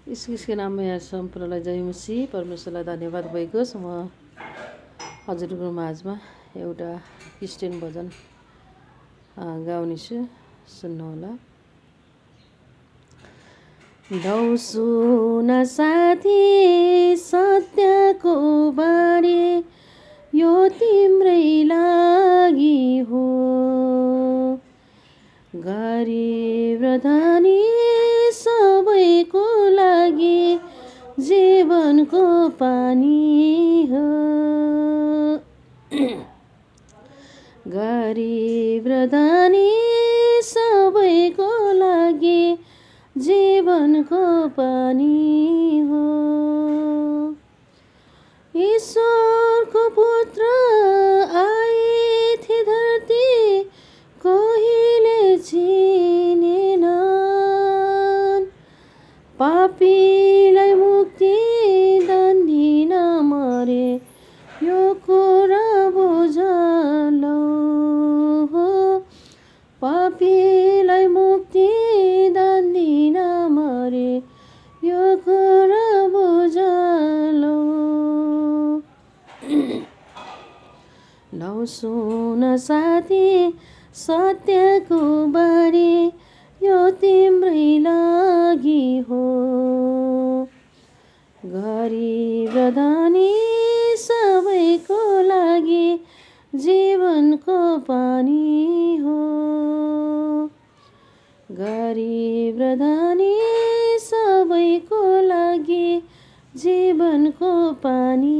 इसको नाममा यहाँ सम्पूर्णलाई जय मसीह। परमेश्वरलाई धन्यवाद भएको छ। म हजुरको माझमा एउटा क्रिस्चियन भजन गाउनेछु, सुन्नुहोला। लौ सुन साथी सत्यको बाणी, यो तिम्रै लागि हो। गरिब र धनी सबैको लागि जीवनको पानी हो। गरिब र धनी सबैको लागि जीवनको पानी हो। ईश्वरको पुत्र आए थिए धरती, कोहीले चिनेनन्। पापीलाई मुक्ति दान दिन मरे, यो कुरा बुझलौ हो। पापीलाई मुक्ति दान दिन मरे, यो कुरा बुझलौ। लौ सुन साथी सत्यको बाणी, यो तिम्रै लागि हो। गरिब र धनी सबैको लागि जीवनको पानी हो। गरिब र धनी सबैको लागि जीवनको पानी